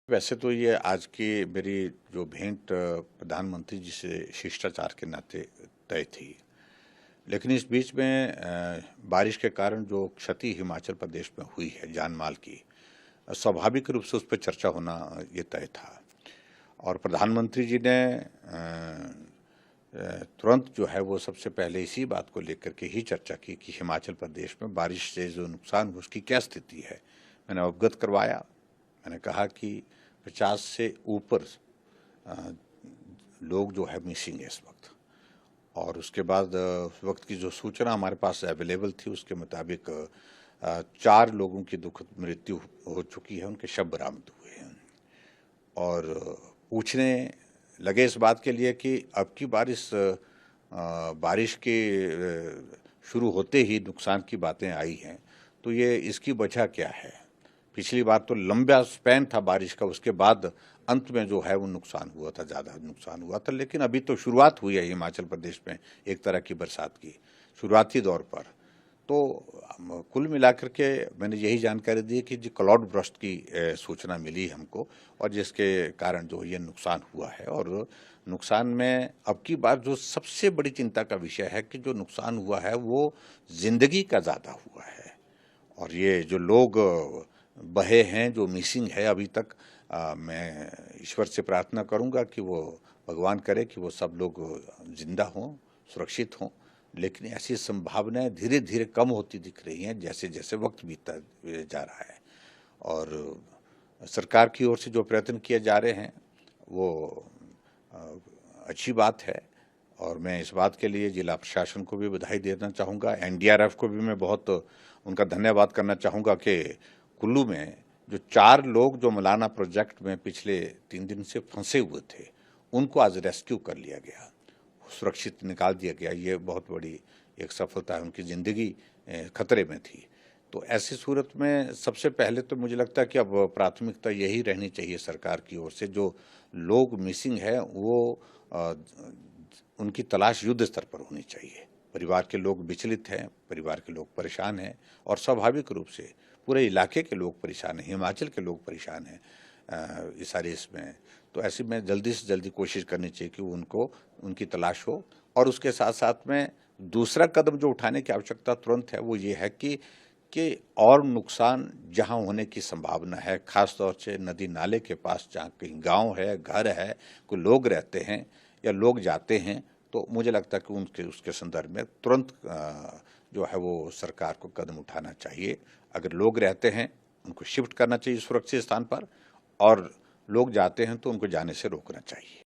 वैसे तो ये आज की मेरी जो भेंट प्रधानमंत्री जी से शिष्टाचार के नाते तय थी। लेकिन इस बीच में बारिश के कारण जो क्षति हिमाचल प्रदेश में हुई है जान-माल की, स्वाभाविक रूप से उस पे चर्चा होना ये तय था। और प्रधानमंत्री जी ने तुरंत जो है वो सबसे पहले इसी बात को लेकर के ही चर्चा की कि हिमाचल प्रदेश में बारिश से जो नुकसान हुआ उसकी क्या स्थिति है। मैंने अवगत करवाया। मैंने कहा कि 50 से ऊपर अ, लोग जो है मिसिंग है इस वक्त। और उसके बाद उस वक्त की जो सूचना हमारे पास अवेलेबल थी उसके मुताबिक 4 लोगों की दुखद मृत्यु हो चुकी है, उनके शव बरामद हुए हैं। और पूछने लगे इस बात के लिए कि अब की बारिश के शुरू होते ही नुकसान की बातें आई हैं, तो ये इसकी वजह क्या है? पिछली बार तो लंबा स्पैन था बारिश का, उसके बाद अंत में जो है वो नुकसान हुआ था, ज़्यादा नुकसान हुआ था। लेकिन अभी तो शुरुआत हुई है हिमाचल प्रदेश में एक तरह की बरसात की, शुरुआती दौर पर। तो कुल मिलाकर के मैंने यही जानकारी दी कि जो क्लाउड बर्स्ट की सूचना मिली हमको, और जिसके कारण जो ये नुकसान हुआ है। और नुकसान में अब की बार जो सबसे बड़ी चिंता का विषय है कि जो नुकसान हुआ है वो ज़िंदगी का ज़्यादा हुआ है। और ये जो लोग बहे हैं, जो मिसिंग है अभी तक, मैं ईश्वर से प्रार्थना करूंगा कि वो भगवान करे कि वो सब लोग जिंदा हों, सुरक्षित हों। लेकिन ऐसी संभावनाएं धीरे धीरे कम होती दिख रही हैं जैसे जैसे वक्त बीतता जा रहा है। और सरकार की ओर से जो प्रयत्न किए जा रहे हैं वो अ, अच्छी बात है। और मैं इस बात के लिए जिला प्रशासन को भी बधाई देना चाहूँगा, एनडीआरएफ को भी मैं बहुत उनका धन्यवाद करना चाहूँगा कि कुल्लू में जो 4 लोग जो मलाना प्रोजेक्ट में पिछले 3 दिन से फंसे हुए थे, उनको आज रेस्क्यू कर लिया गया, सुरक्षित निकाल दिया गया। ये बहुत बड़ी एक सफलता है, उनकी ज़िंदगी खतरे में थी। तो ऐसी सूरत में सबसे पहले तो मुझे लगता है कि अब प्राथमिकता यही रहनी चाहिए सरकार की ओर से, जो लोग मिसिंग है वो उनकी तलाश युद्ध स्तर पर होनी चाहिए। परिवार के लोग विचलित हैं, परिवार के लोग परेशान हैं, और स्वाभाविक रूप से पूरे इलाके के लोग परेशान हैं, हिमाचल के लोग परेशान हैं इस सारी इसमें। तो ऐसे में जल्दी से जल्दी कोशिश करनी चाहिए कि उनको उनकी तलाश हो। और उसके साथ साथ में दूसरा कदम जो उठाने की आवश्यकता तुरंत है वो ये है कि और नुकसान जहां होने की संभावना है, खास तौर से नदी नाले के पास जहां कहीं गांव है, घर है, कोई लोग रहते हैं या लोग जाते हैं, तो मुझे लगता है कि उनके उसके संदर्भ में तुरंत जो है वो सरकार को कदम उठाना चाहिए। अगर लोग रहते हैं उनको शिफ्ट करना चाहिए सुरक्षित स्थान पर, और लोग जाते हैं तो उनको जाने से रोकना चाहिए।